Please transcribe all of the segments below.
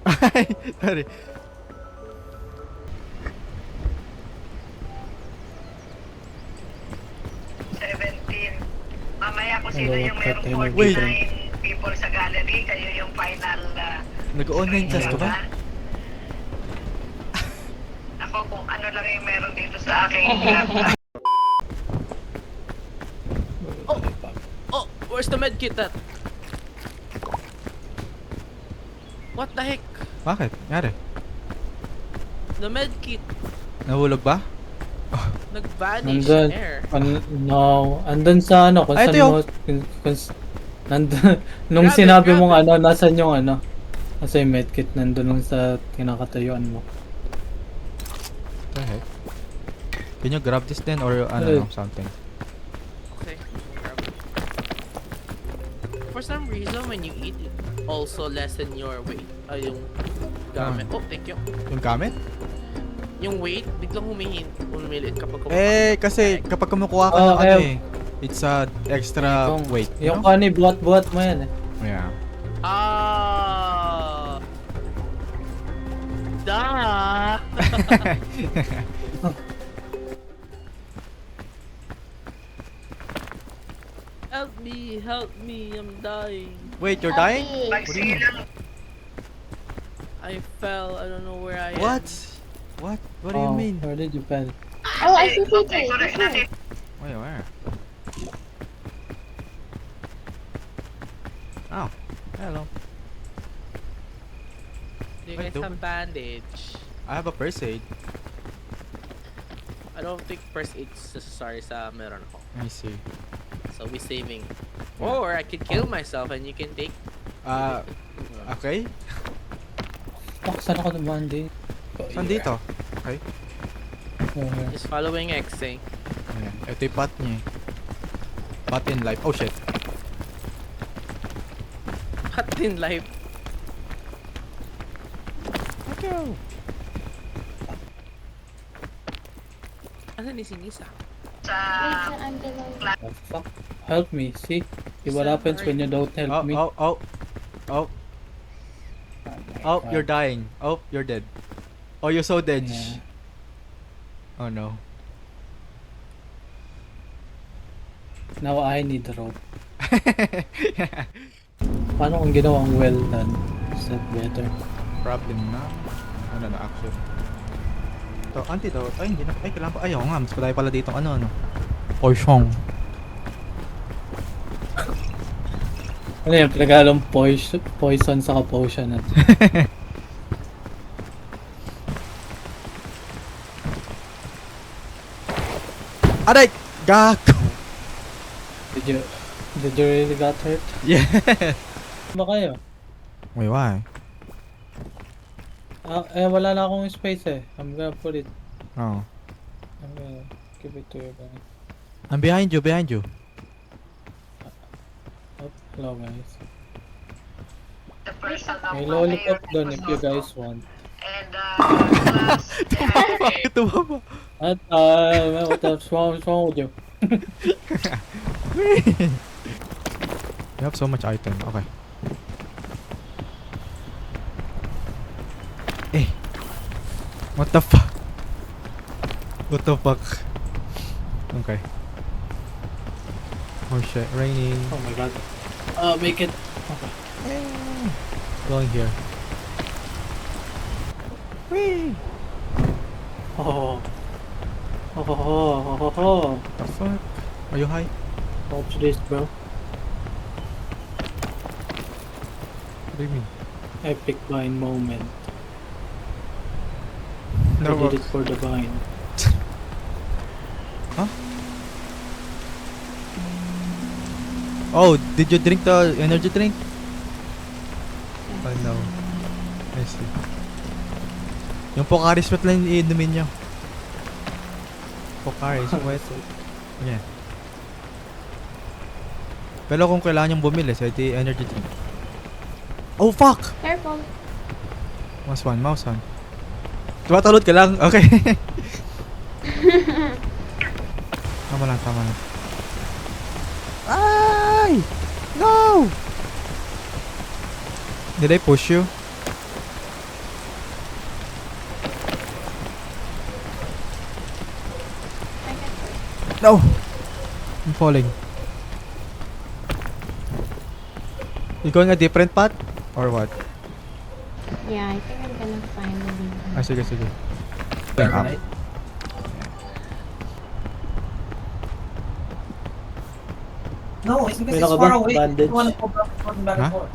Ay, sorry. Mamaya kung sino yung merong Wait. 49 people sa gallery, kayo yung final Nag-online class ka ba? Ako kung ano lang yung meron dito sa aking Oh, where's the medkit at? What the heck? Bakit? Nangyari? The medkit Nahulog ba? nag-vanish Nandun, in air. no, andun sa ano, kung Ay, saan ito mo, nandun, nung Grab it, sinabi grab mong it. ano, nasan yung ano, nasa yung medkit, nandun lang sa kinakatayuan mo. What the heck? Can you grab this then or ano, something? Okay. grab it. For some reason, when you eat, it also lessen your weight. Yung gamit. Oh, thank you. Yung gamit? Yung weight, biglang humilit kapag kumakain. Eh, kasi kapag kumukuha ka Oh, ng ano it's a extra Yung- weight. Yung no? ano, buhat-buhat mo yan eh. Yeah. Ah. Da. Help me, I'm dying. Wait, you're dying? magsilang. I fell, I don't know where I am. What? What do you mean? Where did you fell? Oh, I see Okay, CT. correct natin. Where? Oh, hello. Do you Wait, guys have bandage? I have a first aid. I don't think first aid's necessary sa meron ako. I see. So we saving. Or I could kill myself and you can take. Okay. Fuck, saan ako naman din? Saan dito? Okay. Just following X eh. Ayan. Ito yung pot niya. Pot in life. Oh shit. What in life? Okay. Ano ni Sinisa? Sa Wait, I'm below. Oh, fuck. Help me, see? See what happens when you don't help me? Oh, my you're God. dying. Oh, you're dead. Oh, you're so dead. Yeah. Oh no. Now I need rope. Paano kung ginawang well done? Is that better? Problem na. Ano na action. Ito, antidote. Ay, hindi na. Ay, kailangan pa. Ay, oo nga. Mas patay pala dito. Ano. Poison. Ano yan? Pinaghalong poison sa potion at Aray! Gago! Did you really got hurt? Yeah. Ba kayo? Wait, why? Wala na akong space eh. I'm gonna put it. Oh. I'm gonna give it to you guys. I'm behind you, behind you. Oh, hello guys. the person na May lollipop doon if you guys want. And plus, Bakit tumama? At, what's wrong with you? You have so much item. Okay. Eh. What the fuck? What the fuck? Okay. Oh shit, raining. Oh my god. Make it. Okay. Going here. Whee! Oh. Oh. The fuck? Are you high? Watch this, bro. What do you mean? Epic vine moment. No, I did it for the vine. Huh? Oh, did you drink the energy drink? Oh no. I see. Yung Pocari Sweat lang iinumin nyo. Pocari Sweat. Yeah. Pero kung kailangan yung bumili, so ito yung energy drink. Oh fuck! Careful. Mouse one. Tumatalod ka lang, okay. Tama lang. Ay! No! Did I push you? No! I'm falling. You going a different path? Or what? Yeah, I think I'm gonna finally. Ah, sige, sige. Right. No, it's because May it's naka far ba? away. Bandage? You wanna go back Huh? and forth.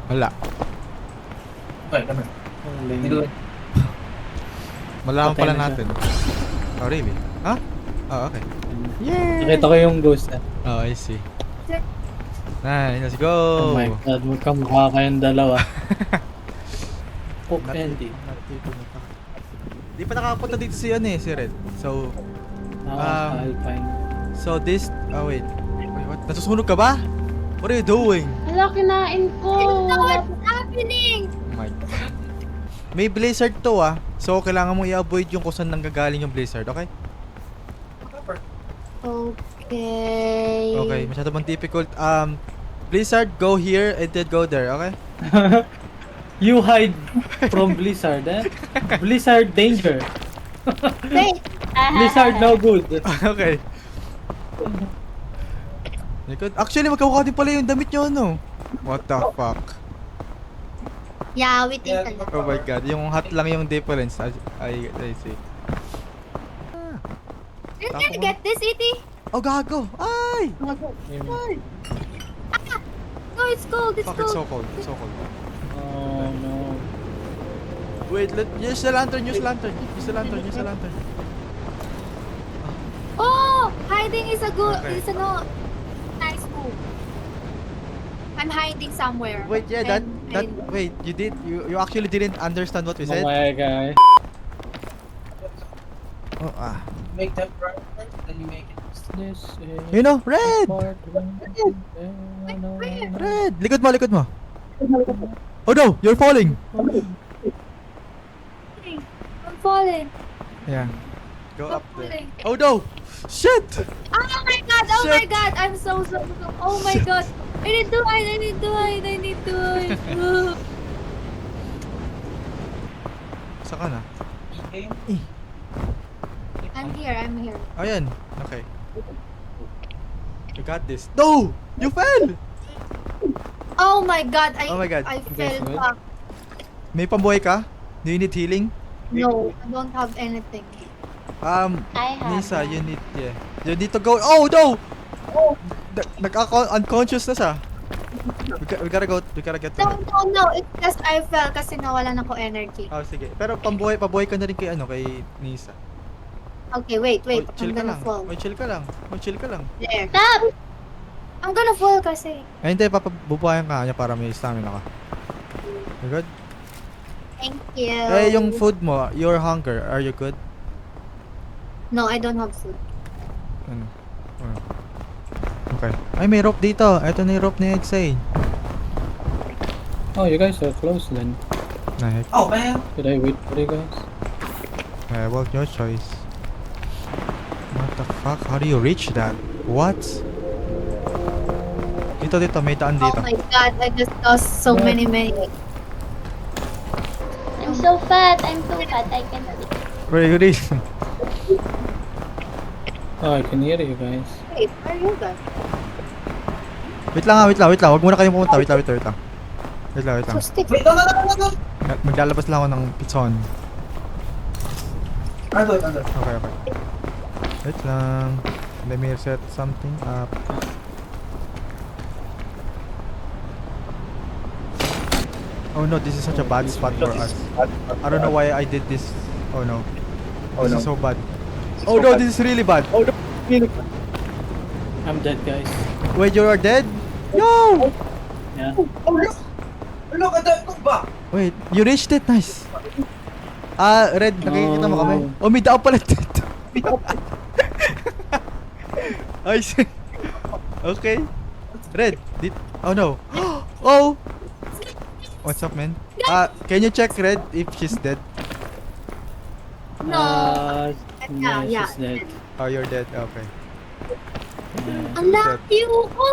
Wala. Okay, come here. You do it. Malaman Patay pala na siya. natin. Oh, really? Huh? Oh, okay. Yay! Nakita ko yung ghost eh. Oh, I see. Nice, let's go! Oh my god, magkamukha kayong dalawa. Poke Not- Andy. not dito na pa. Di pa nakapunta dito si ano eh, si Red. So, Alpine. so this, oh wait. Wait, what? Nasusunog ka ba? What are you doing? Hala, kinain ko! What's happening? Oh my God. May blizzard to ah. So, kailangan mo i-avoid yung kung saan nanggagaling yung blizzard, okay? Okay. Okay, masyado bang difficult. Blizzard, go here and then go there, okay? You hide from Blizzard, eh? Blizzard danger. Wait. Blizzard no good. Okay. Likod. Actually, magkakukha din pala yung damit nyo, no? What the fuck? Yeah, we think a lot. Oh my god, yung hat lang yung difference. I see. You're Tapo gonna mo. get this, E.T.? Oh, gago! Ay! No, it's cold, it's Fuck, it's so cold. cold. It's so cold. Oh no. Wait, use the lantern, use the lantern. Use the lantern, use the lantern. Oh! Hiding is a good, Okay. is a no, nice move. I'm hiding somewhere. Wait, yeah, that, And- wait, you actually didn't understand what we Oh said? my god. Oh, ah. Make them right, then you make it. This is You know, Red! part one. Red! Likod mo, likod mo. Oh no, you're falling! I'm falling. Yeah. Go I'm up there. falling. Oh no! Shit! Oh my god, oh my Shit. god, I'm so, oh my god. I need to hide, I need to hide, I need to hide. Saan ka na? Okay. I'm here, I'm here. Ayan. Okay. You got this. No! You fell! Oh my god, Oh my God. I Guess fell what? back. May pambuhay ka? Do you need healing? No, I don't have anything. I have. Nisa, you need, yeah. You need to go. Oh no! Nag-unconscious na siya. We gotta go, we gotta get to No, her. no, it's just I fell kasi nawalan ako energy. Oh, sige. Pero pabuhay ka na rin kay ano, kay Nisa. Okay, wait, Oh, chill I'm ka gonna lang. fall. Oh, chill ka lang. Oh, chill ka lang. There. Stop! I'm gonna fall kasi. Ay, hindi. Papabubuhayan ka niya para may stamina ka. You good? Thank you. Eh, yung food mo, your hunger, are you good? No, I don't have food. Ano? Ano? Okay. Ay, may rope dito. Ito na yung rope ni Exay. Oh, you guys are close then. Nahek. Oh man. Should I wait for you guys? Well, your choice. What the fuck? How do you reach that? What? Dito, may daan Oh dito. my god, I just lost so What? many. I'm so fat. I'm so fat. I can't see. Where you reach? Oh, I can hear you guys. Wait, where are you guys? Wait lang. Huwag muna kayong pumunta. Wait lang. So stick. Wait, no. Maglalabas lang ako ng pitson. I'll do it. Okay. Wait lang. Let me set something up. Oh no, this is such a bad spot for us. I don't know why I did this. Oh no. This is so bad. Oh no, this is really bad. I'm dead, guys. Wait, you are dead? Yo! Yeah. Oh look at that back. Wait, you reached it. Nice. Red, nakikita mo kami? Oh. Oh, may daan pala dito. I see. Okay. Red, oh no. Oh! What's up, man? Can you check Red if she's dead? No. Yeah, she's dead. Oh, you're dead. Okay. Yeah. Ang layo ko.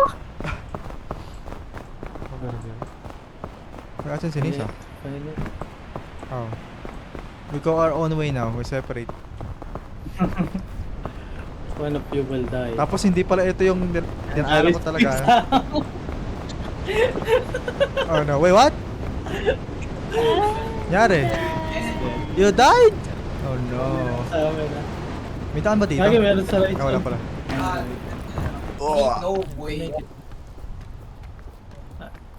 Asan si Nisa? Finally. Oh. We go our own way now. We separate. One of you will die. Tapos hindi pala ito yung dinaalam ko talaga. Oh no. Wait, what? Nyari? You died? Oh no. Sa amin na. May taan ba dito? Lagi meron sa right Ah, wala side. pala. No way.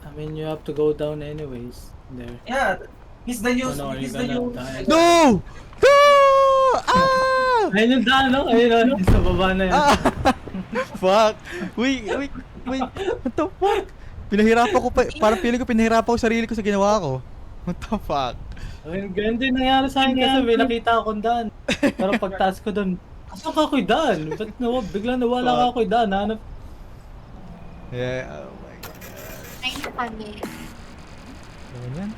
I mean, you have to go down anyways. There. Yeah, he's the Oh news. no, are you He's the gonna news. die? No! No! Ah! Ayun yung daan, no? Ayun, no? Sa baba na yan. Ah! Fuck! Wait! What the fuck? Pinahirapan ko pa, parang feeling ko pinahirapan ko sarili ko sa ginawa ko. What the fuck? Ayun, ganun din nangyari sa akin kasi may nakita akong daan. Pero pagtaas ko dun, asan ka ako'y daan? Ba't biglang nawala ka ako'y daan? Hanap. Yeah, oh my god. Ay, kami. Ano yan?